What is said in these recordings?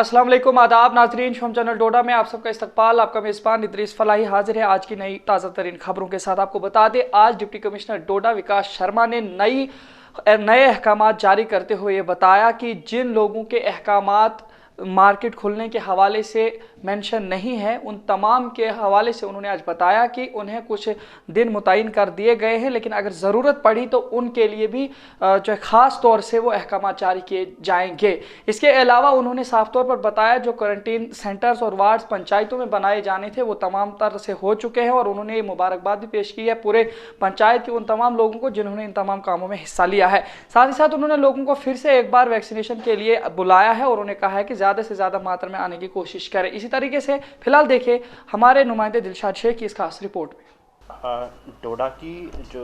अस्सलाम वालेकुम, आदाब नाजरीन। शोम चैनल डोडा में आप सबका इस्तकबाल। आपका मेज़बान इदरीस फलाही हाजिर है आज की नई ताज़ा तरीन खबरों के साथ। आपको बता दें, आज डिप्टी कमिश्नर डोडा विकास शर्मा ने नए अहकामात जारी करते हुए बताया कि जिन लोगों के अहकामात मार्केट खुलने के हवाले से मेंशन नहीं है, उन तमाम के हवाले से उन्होंने आज बताया कि उन्हें कुछ दिन मुतय्यन कर दिए गए हैं, लेकिन अगर ज़रूरत पड़ी तो उनके लिए भी जो है ख़ास तौर से वो अहकामात जारी किए जाएंगे। इसके अलावा उन्होंने साफ तौर पर बताया जो क्वारंटीन सेंटर्स और वार्ड्स पंचायतों में बनाए जाने थे वो तमाम तरह से हो चुके हैं, और उन्होंने ये मुबारकबाद भी पेश की है पूरे पंचायत के उन तमाम लोगों को जिन्होंने इन तमाम कामों में हिस्सा लिया है। साथ ही साथ उन्होंने लोगों को फिर से एक बार वैक्सीनेशन के लिए बुलाया है और उन्होंने कहा है कि ज़्यादा से ज़्यादा मात्रा में आने की कोशिश करें। इसी तरीके से फिलहाल देखिए हमारे नुमाइंदे दिलशाद शेख की इस खास रिपोर्ट में। डोडा की जो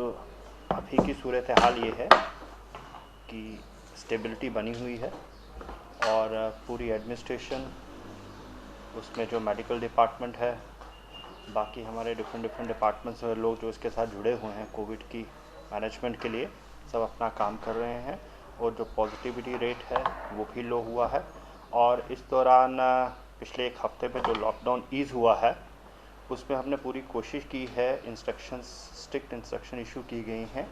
अभी की सूरत हाल ये है कि स्टेबिलिटी बनी हुई है और पूरी एडमिनिस्ट्रेशन, उसमें जो मेडिकल डिपार्टमेंट है, बाकी हमारे डिफरेंट डिपार्टमेंट्स में लोग जो इसके साथ जुड़े हुए हैं कोविड की मैनेजमेंट के लिए, सब अपना काम कर रहे हैं। और जो पॉजिटिविटी रेट है वो भी लो हुआ है। और इस दौरान पिछले एक हफ्ते में जो लॉकडाउन ईज़ हुआ है उसमें हमने पूरी कोशिश की है, स्ट्रिक्ट इंस्ट्रक्शन इशू की गई हैं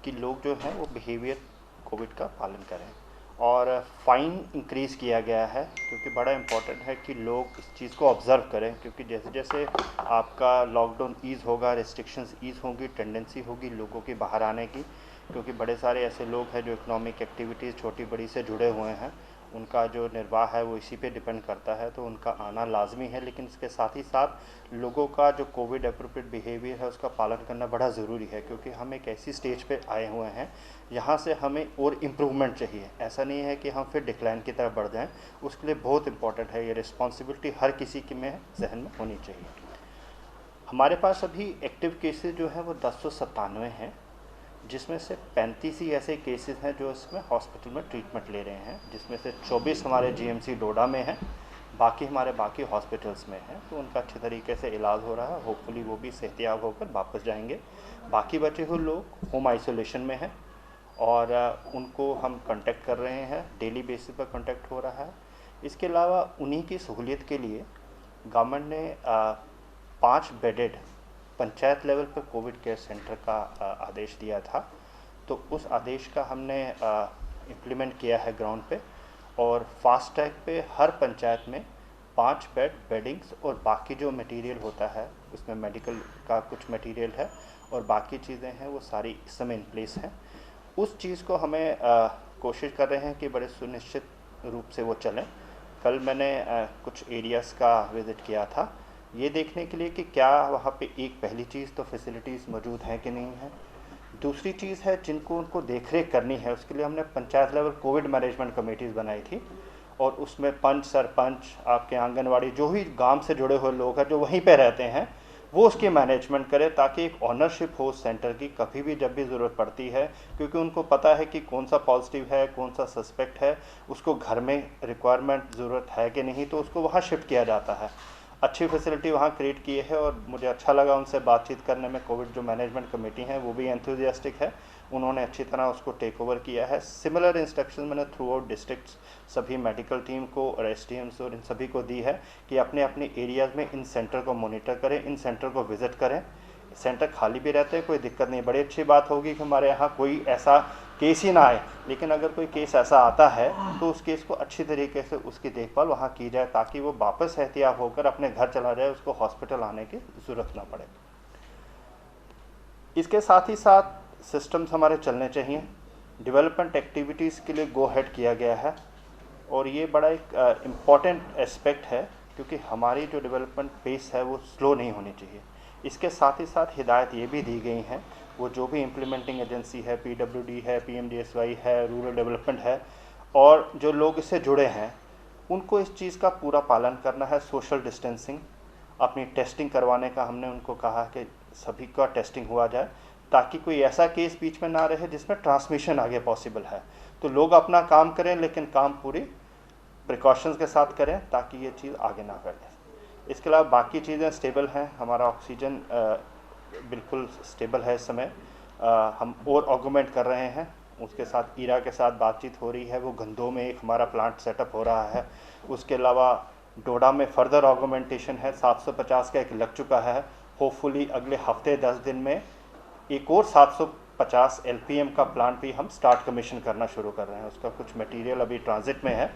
कि लोग जो हैं वो बिहेवियर कोविड का पालन करें। और फ़ाइन इंक्रीज़ किया गया है क्योंकि बड़ा इम्पॉर्टेंट है कि लोग इस चीज़ को ऑब्ज़र्व करें, क्योंकि जैसे जैसे आपका लॉकडाउन ईज़ होगा, रेस्ट्रिक्शंस ईज़ होंगी, टेंडेंसी होगी लोगों की बाहर आने की, क्योंकि बड़े सारे ऐसे लोग हैं जो इकोनॉमिक एक्टिविटीज़ छोटी बड़ी से जुड़े हुए हैं, उनका जो निर्वाह है वो इसी पे डिपेंड करता है, तो उनका आना लाजमी है। लेकिन इसके साथ ही साथ लोगों का जो कोविड अप्रोप्रिएट बिहेवियर है उसका पालन करना बड़ा ज़रूरी है, क्योंकि हम एक ऐसी स्टेज पे आए हुए हैं यहाँ से हमें और इम्प्रूवमेंट चाहिए। ऐसा नहीं है कि हम फिर डिक्लाइन की तरफ बढ़ जाएँ, उसके लिए बहुत इंपॉर्टेंट है, ये रिस्पॉन्सिबिलिटी हर किसी के में जहन में होनी चाहिए। हमारे पास अभी एक्टिव केसेज जो हैं वो 1097 हैं, जिसमें से 35 ही ऐसे केसेस हैं जो इसमें हॉस्पिटल में ट्रीटमेंट ले रहे हैं, जिसमें से 24 हमारे जीएमसी डोडा में हैं, बाकी हमारे बाकी हॉस्पिटल्स में हैं। तो उनका अच्छे तरीके से इलाज हो रहा है, होपफुली वो भी सेहतियाब होकर वापस जाएंगे। बाकी बचे हुए लोग होम आइसोलेशन में हैं और उनको हम कांटेक्ट कर रहे हैं, डेली बेसिस पर कांटेक्ट हो रहा है। इसके अलावा उन्हीं की सहूलियत के लिए गवर्नमेंट ने 5 बेडेड पंचायत लेवल पर कोविड केयर सेंटर का आदेश दिया था, तो उस आदेश का हमने इम्प्लीमेंट किया है ग्राउंड पे। और फास्ट ट्रैक पे हर पंचायत में 5 बेडिंग्स और बाकी जो मटेरियल होता है उसमें मेडिकल का कुछ मटेरियल है और बाकी चीज़ें हैं वो सारी इस समय इन प्लेस हैं। उस चीज़ को हमें कोशिश कर रहे हैं कि बड़े सुनिश्चित रूप से वो चलें। कल मैंने कुछ एरियाज़ का विज़िट किया था ये देखने के लिए कि क्या वहाँ पे एक पहली चीज़ तो फैसिलिटीज़ मौजूद हैं कि नहीं है, दूसरी चीज़ है जिनको उनको देखरेख करनी है, उसके लिए हमने panchayat level Covid management committees बनाई थी और उसमें पंच, सरपंच, आपके आंगनवाड़ी, जो भी गांव से जुड़े हुए लोग हैं जो वहीं पे रहते हैं वो उसकी मैनेजमेंट करें, ताकि एक ऑनरशिप हो सेंटर की कभी भी जब भी ज़रूरत पड़ती है, क्योंकि उनको पता है कि कौन सा पॉजिटिव है, कौन सा सस्पेक्ट है, उसको घर में रिक्वायरमेंट ज़रूरत है कि नहीं, तो उसको वहाँ शिफ्ट किया जाता है। अच्छी फैसिलिटी वहाँ क्रिएट की है और मुझे अच्छा लगा उनसे बातचीत करने में। कोविड जो मैनेजमेंट कमेटी है वो भी एंथुजियास्टिक है, उन्होंने अच्छी तरह उसको टेक ओवर किया है। सिमिलर इंस्ट्रक्शन मैंने थ्रू आउट डिस्ट्रिक्ट्स सभी मेडिकल टीम को और एसडीएम्स और इन सभी को दी है कि अपने अपने एरियाज़ में इन सेंटर को मॉनिटर करें, इन सेंटर को विज़िट करें। सेंटर खाली भी रहते हैं, कोई दिक्कत नहीं, बड़ी अच्छी बात होगी कि हमारे यहाँ कोई ऐसा केस ही ना आए, लेकिन अगर कोई केस ऐसा आता है तो उस केस को अच्छी तरीके से उसकी देखभाल वहाँ की जाए, ताकि वो वापस एहतियात होकर अपने घर चला जाए, उसको हॉस्पिटल आने की ज़रूरत ना पड़े। इसके साथ ही साथ सिस्टम्स हमारे चलने चाहिए। डेवलपमेंट एक्टिविटीज़ के लिए गो हेड किया गया है और ये बड़ा एक इम्पॉर्टेंट एस्पेक्ट है, क्योंकि हमारी जो डेवलपमेंट पेस है वो स्लो नहीं होनी चाहिए। इसके साथ ही साथ हिदायत ये भी दी गई हैं, वो जो भी इम्प्लीमेंटिंग एजेंसी है, पीडब्ल्यूडी है, पीएमडीएसवाई है, रूरल डेवलपमेंट है, और जो लोग इससे जुड़े हैं उनको इस चीज़ का पूरा पालन करना है। सोशल डिस्टेंसिंग, अपनी टेस्टिंग करवाने का हमने उनको कहा कि सभी का टेस्टिंग हुआ जाए, ताकि कोई ऐसा केस बीच में ना रहे जिसमें ट्रांसमिशन आगे पॉसिबल है। तो लोग अपना काम करें, लेकिन काम पूरी प्रिकॉशंस के साथ करें ताकि ये चीज़ आगे ना बढ़े। इसके अलावा बाकी चीज़ें स्टेबल हैं, हमारा ऑक्सीजन बिल्कुल स्टेबल है इस समय। हम और ऑगमेंट कर रहे हैं, उसके साथ ईरा के साथ बातचीत हो रही है, वो गंदों में एक हमारा प्लांट सेटअप हो रहा है। उसके अलावा डोडा में फर्दर ऑगमेंटेशन है, 750 का एक लग चुका है। होपफुली अगले हफ्ते 10 दिन में एक और 750 LPM का प्लांट भी हम स्टार्ट कमीशन करना शुरू कर रहे हैं। उसका कुछ मटेरियल अभी ट्रांजिट में है।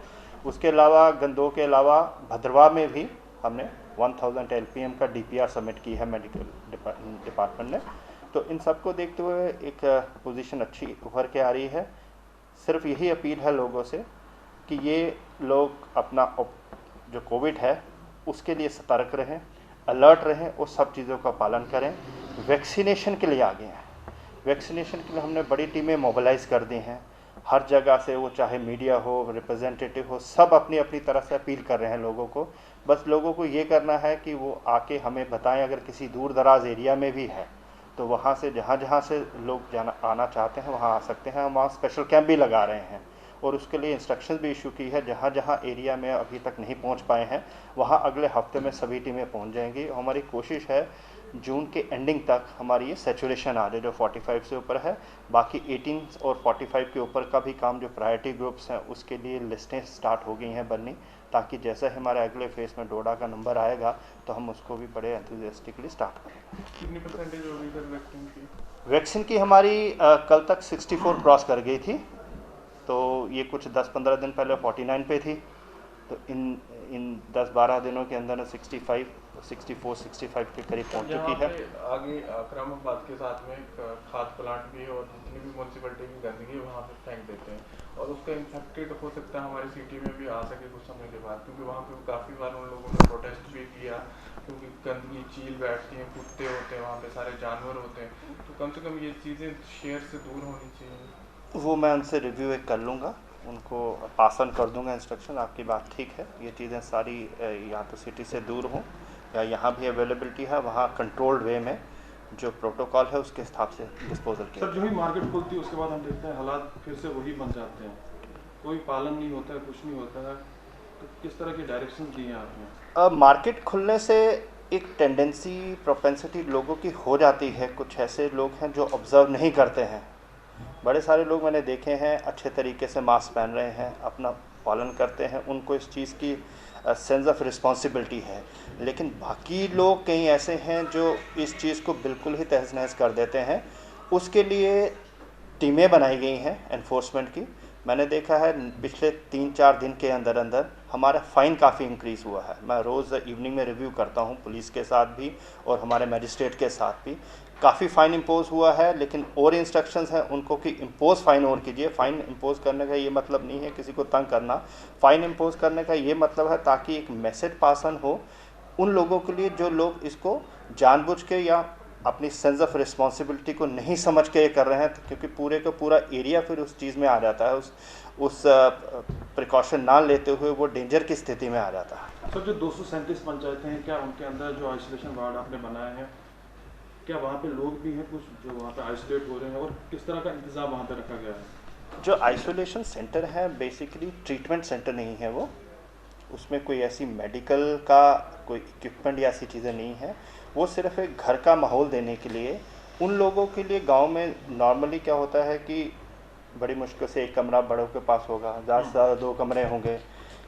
उसके अलावा गंदों के अलावा भद्रवा में भी हमने 1000 LPM का DPR सबमिट की है मेडिकल डिपार्टमेंट ने। तो इन सब को देखते हुए एक पोजीशन अच्छी उभर के आ रही है। सिर्फ यही अपील है लोगों से कि ये लोग अपना जो कोविड है उसके लिए सतर्क रहें, अलर्ट रहें और सब चीज़ों का पालन करें। वैक्सीनेशन के लिए आगे हैं। वैक्सीनेशन के लिए हमने बड़ी टीमें मोबिलाइज़ कर दी हैं। हर जगह से, वो चाहे मीडिया हो, रिप्रेजेंटेटिव हो, सब अपनी अपनी तरफ से अपील कर रहे हैं लोगों को। बस लोगों को ये करना है कि वो आके हमें बताएं। अगर किसी दूर दराज एरिया में भी है तो वहाँ से जहाँ से लोग आना चाहते हैं वहाँ आ सकते हैं। हम वहाँ स्पेशल कैंप भी लगा रहे हैं और उसके लिए इंस्ट्रक्शंस भी इशू की है। जहाँ जहाँ एरिया में अभी तक नहीं पहुँच पाए हैं वहाँ अगले हफ्ते में सभी टीमें पहुँच जाएंगी। हमारी कोशिश है जून के एंडिंग तक हमारी ये सैचुरेशन आ जाए जो 45 से ऊपर है। बाकी 18 और 45 के ऊपर का भी काम जो प्रायोरिटी ग्रुप्स हैं उसके लिए लिस्टें स्टार्ट हो गई हैं बननी, ताकि जैसे हमारे अगले फेज़ में डोडा का नंबर आएगा तो हम उसको भी बड़े एंथुसियास्टिकली स्टार्ट करेंगे। कितनी परसेंटेज होगी सर वैक्सीन की? वैक्सीन की हमारी कल तक 64 क्रॉस कर गई थी। तो ये कुछ 10-15 दिन पहले 49 पे थी। तो इन 10-12 दिनों के अंदर 64-65 के करीब पहुंच चुकी है। आगे आक्रामक बात के साथ में खाद प्लांट भी है और जितनी भी म्यूनसिपलिटी की गंदगी वहाँ पे फेंक देते हैं और उसका इन्फेक्टेड हो सकता है हमारी सिटी में भी आ सके कुछ समय के बाद, क्योंकि वहाँ पे काफ़ी बार उन लोगों ने प्रोटेस्ट भी किया क्योंकि गंदगी चील बैठती हैं, कुत्ते होते हैं वहाँ पे, सारे जानवर होते हैं। तो कम से कम ये चीज़ें शहर से दूर होनी चाहिए। वो मैं उनसे रिव्यू एक कर लूँगा, उनको पास ऑन कर दूंगा इंस्ट्रक्शन। आपकी बात ठीक है, ये चीज़ें सारी या तो सिटी से दूर हों या यहाँ भी अवेलेबिलिटी है वहाँ कंट्रोल्ड वे में जो प्रोटोकॉल है उसके हिसाब से डिस्पोजल किया। सर जो ही मार्केट खुलती है उसके बाद हम देखते हैं हालात फिर से वही बन जाते हैं, कोई पालन नहीं होता है, कुछ नहीं होता है। तो किस तरह की डायरेक्शन दी है आपने? मार्केट खुलने से एक टेंडेंसी प्रोपेंसिटी लोगों की हो जाती है। कुछ ऐसे लोग हैं जो ऑब्ज़र्व नहीं करते हैं। बड़े सारे लोग मैंने देखे हैं अच्छे तरीके से मास्क पहन रहे हैं, अपना पालन करते हैं, उनको इस चीज़ की सेंस ऑफ रिस्पॉन्सिबिलिटी है। लेकिन बाकी लोग कई ऐसे हैं जो इस चीज़ को बिल्कुल ही तहस नहस कर देते हैं। उसके लिए टीमें बनाई गई हैं एनफोर्समेंट की। मैंने देखा है पिछले 3-4 दिन के अंदर अंदर हमारा फ़ाइन काफ़ी इंक्रीज़ हुआ है। मैं रोज़ इवनिंग में रिव्यू करता हूँ पुलिस के साथ भी और हमारे मजिस्ट्रेट के साथ भी। काफ़ी फ़ाइन इम्पोज़ हुआ है, लेकिन और इंस्ट्रक्शंस हैं उनको कि इम्पोज़ फ़ाइन और कीजिए। फ़ाइन इम्पोज़ करने का ये मतलब नहीं है किसी को तंग करना। फ़ाइन इम्पोज़ करने का ये मतलब है ताकि एक मैसेज पास ऑन हो उन लोगों के लिए जो लोग इसको जानबूझ के या अपनी सेंस ऑफ रिस्पॉन्सिबिलिटी को नहीं समझ के ये कर रहे हैं, क्योंकि पूरे का पूरा एरिया फिर उस चीज़ में आ जाता है। उस प्रिकॉशन ना लेते हुए वो डेंजर की स्थिति में आ जाता है। सर जो 237 पंचायतें हैं, क्या उनके अंदर जो आइसोलेशन वार्ड आपने बनाए हैं, क्या वहाँ पे लोग भी हैं कुछ जो वहाँ पे आइसोलेट हो रहे हैं और किस तरह का इंतज़ाम वहाँ पे रखा गया है? जो आइसोलेशन सेंटर है बेसिकली ट्रीटमेंट सेंटर नहीं है वो। उसमें कोई ऐसी मेडिकल का कोई इक्विपमेंट या ऐसी चीज़ें नहीं है। वो सिर्फ एक घर का माहौल देने के लिए उन लोगों के लिए। गांव में नॉर्मली क्या होता है कि बड़ी मुश्किल से एक कमरा बड़ों के पास होगा, ज़्यादा से ज़्यादा 2 कमरे होंगे,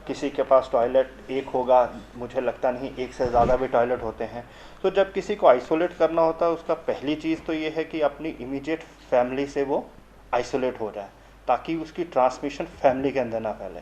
किसी के पास टॉयलेट एक होगा, मुझे लगता नहीं एक से ज़्यादा भी टॉयलेट होते हैं। तो जब किसी को आइसोलेट करना होता है उसका पहली चीज़ तो ये है कि अपनी इमीडिएट फैमिली से वो आइसोलेट हो जाए ताकि उसकी ट्रांसमिशन फैमिली के अंदर ना फैले।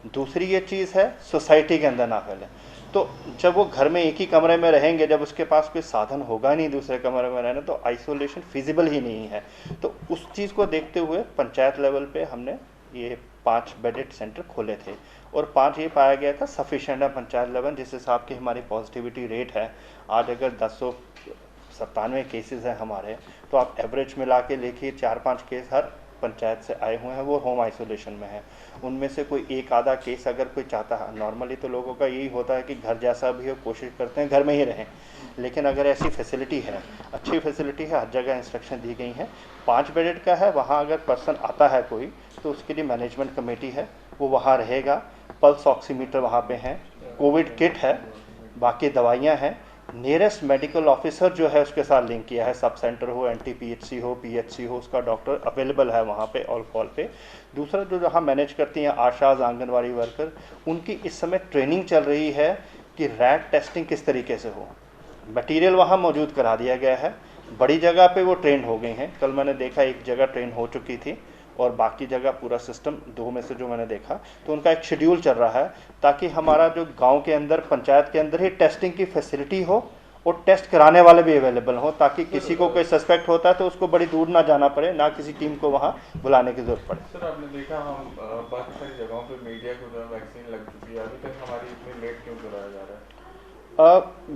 दूसरी ये चीज़ है सोसाइटी के अंदर ना फैले। तो जब वो घर में एक ही कमरे में रहेंगे, जब उसके पास कोई साधन होगा नहीं दूसरे कमरे में रहने, तो आइसोलेशन फिजिबल ही नहीं है। तो उस चीज़ को देखते हुए पंचायत लेवल पे हमने ये 5 बेडेड सेंटर खोले थे और 5 ये पाया गया था सफिशेंट है पंचायत लेवल। जिस हिसाब की हमारी पॉजिटिविटी रेट है, आज अगर 1097 केसेस हैं हमारे, तो आप एवरेज मिला के देखिए 4-5 केस हर पंचायत से आए हुए हैं, वो होम आइसोलेशन में है। उनमें से कोई एक आधा केस अगर कोई चाहता है, नॉर्मली तो लोगों का यही होता है कि घर जैसा भी हो कोशिश करते हैं घर में ही रहें, लेकिन अगर ऐसी फैसिलिटी है, अच्छी फैसिलिटी है, हर जगह इंस्ट्रक्शन दी गई हैं। 5 बेडेड का है, वहाँ अगर पर्सन आता है कोई तो उसके लिए मैनेजमेंट कमेटी है, वो वहाँ रहेगा। पल्स ऑक्सीमीटर वहाँ पे हैं, कोविड किट है, बाकी दवाइयाँ हैं। नियरेस्ट मेडिकल ऑफिसर जो है उसके साथ लिंक किया है, सब सेंटर हो, एनटीपीएचसी हो, पीएचसी हो, उसका डॉक्टर अवेलेबल है वहाँ पे ऑल कॉल पे। दूसरा जो जहाँ मैनेज करती हैं आशाज, आंगनवाड़ी वर्कर, उनकी इस समय ट्रेनिंग चल रही है कि रैट टेस्टिंग किस तरीके से हो। मटेरियल वहाँ मौजूद करा दिया गया है, बड़ी जगह पे वो ट्रेंड हो गई हैं। कल मैंने देखा एक जगह ट्रेन हो चुकी थी और बाकी जगह पूरा सिस्टम, 2 में से जो मैंने देखा, तो उनका एक शेड्यूल चल रहा है ताकि हमारा जो गांव के अंदर, पंचायत के अंदर ही टेस्टिंग की फैसिलिटी हो और टेस्ट कराने वाले भी अवेलेबल हो, ताकि किसी को कोई सस्पेक्ट होता है तो उसको बड़ी दूर ना जाना पड़े, ना किसी टीम को वहाँ बुलाने की जरूरत पड़े। सर आपने देखा हम बाकी सारी जगहों पे मीडिया को जो वैक्सीन लग चुकी है, अभी तक हमारी इतनी लेट क्यों कराया जा रहा है?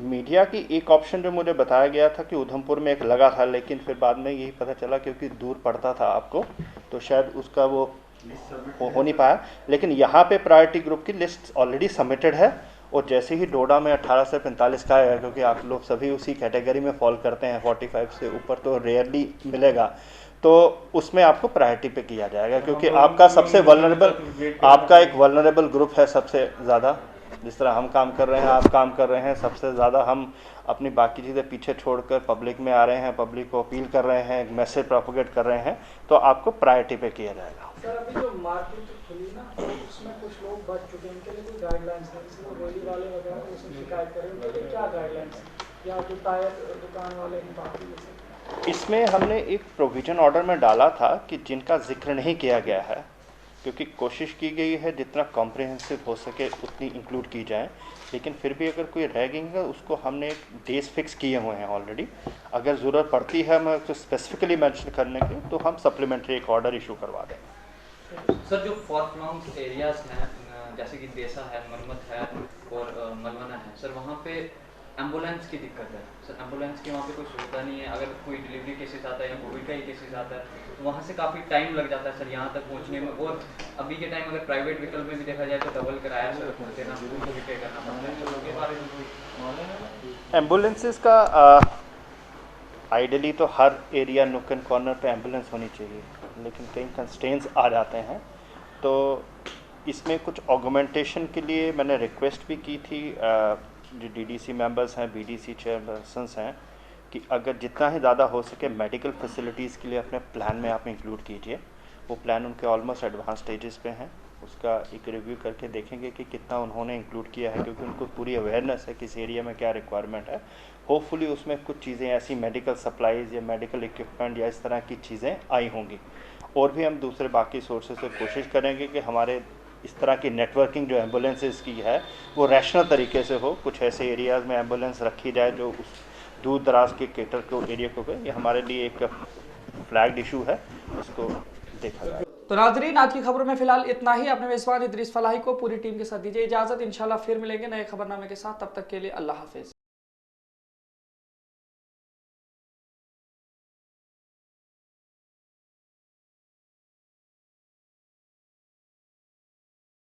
मीडिया की एक ऑप्शन जो मुझे बताया गया था कि उधमपुर में एक लगा था, लेकिन फिर बाद में यही पता चला क्योंकि दूर पड़ता था आपको, तो शायद उसका वो हो नहीं पाया। लेकिन यहाँ पे प्रायोरिटी ग्रुप की लिस्ट ऑलरेडी सबमिटेड है और जैसे ही डोडा में 18 से 45 का आएगा, क्योंकि आप लोग सभी उसी कैटेगरी में फॉल करते हैं, 45 से ऊपर तो रेयरली मिलेगा, तो उसमें आपको प्रायोरिटी पे किया जाएगा, क्योंकि आपका सबसे वल्नरेबल, आपका एक वल्नरेबल ग्रुप है सबसे ज़्यादा। जिस तरह हम काम कर रहे हैं, आप काम कर रहे हैं, सबसे ज़्यादा हम अपनी बाकी चीज़ें पीछे छोड़कर पब्लिक में आ रहे हैं, पब्लिक को अपील कर रहे हैं, मैसेज प्रोपोगेट कर रहे हैं, तो आपको प्रायोरिटी पे किया जाएगा। सर अभी जो मार्केट खुली ना, तो उसमें कुछ लोग बच चुके हैं, उनके लिए कोई गाइडलाइंस नहीं, इसलिए रेली वाले वगैरह उसमें शिकायत करें, उनके लिए क्या गाइडलाइंस या जो टायर दुकान वाले हैं बाकी जैसे? इसमें हमने एक प्रोविजन ऑर्डर में डाला था कि जिनका जिक्र नहीं किया गया है, क्योंकि कोशिश की गई है जितना कॉम्प्रिहेंसिव हो सके उतनी इंक्लूड की जाए, लेकिन फिर भी अगर कोई रह गई है उसको हमने डेज फिक्स किए हुए हैं ऑलरेडी। अगर ज़रूरत पड़ती है मैं उसको स्पेसिफिकली मेंशन करने की, तो हम सप्लीमेंट्री एक ऑर्डर इशू करवा देंगे। सर जो फॉर फ्लॉन्ग एरियाज हैं जैसे कि देसा है, मरमत है और मलवना है, सर वहाँ पे एम्बुलेंस की दिक्कत है। सर एम्बुलेंस की वहाँ पे कोई सुविधा नहीं है, अगर कोई डिलीवरी केसेस आता है या कोविड का ही केसेस आता है तो वहाँ से काफ़ी टाइम लग जाता है सर यहाँ तक पहुँचने में। और अभी के टाइम अगर प्राइवेट विकल्प में भी देखा जाए तो डबल किराया सर देना, उनको भी पे करना पड़ता है, सर उसके बारे में कोई एम्बुलेंसेस का आइडियली तो हर एरिया नुक एंड कॉर्नर पे एम्बुलेंस होनी चाहिए, लेकिन कई कंस्ट्रेंट्स आ जाते हैं, तो इसमें कुछ ऑगमेंटेशन के लिए मैंने रिक्वेस्ट भी की थी जो डीडीसी मेंबर्स हैं, बीडीसी चेयरपर्सन्स हैं, कि अगर जितना ही ज़्यादा हो सके मेडिकल फैसिलिटीज़ के लिए अपने प्लान में आप इंक्लूड कीजिए। वो प्लान उनके ऑलमोस्ट एडवांस स्टेजेस पे हैं, उसका एक रिव्यू करके देखेंगे कि कितना उन्होंने इंक्लूड किया है, क्योंकि उनको पूरी अवेयरनेस है किस एरिया में क्या रिक्वायरमेंट है। होपफुली उसमें कुछ चीज़ें ऐसी मेडिकल सप्लाईज़ या मेडिकल इक्विपमेंट या इस तरह की चीज़ें आई होंगी। और भी हम दूसरे बाकी सोर्सेज से कोशिश करेंगे कि हमारे इस तरह की नेटवर्किंग जो एम्बुलेंसेस की है वो रैशनल तरीके से हो। कुछ ऐसे एरियाज़ में एम्बुलेंस रखी जाए जो उस दूर दराज के केटर को एरिया को गए, ये हमारे लिए एक फ्लैग्ड इशू है, इसको देखा जाए। तो नाजरीन आज की खबरों में फिलहाल इतना ही। अपने मेजबान इदरीस फलाही को पूरी टीम के साथ दीजिए इजाजत। इंशाल्लाह फिर मिलेंगे नए खबरनामे के साथ, तब तक के लिए अल्लाह हाफिज।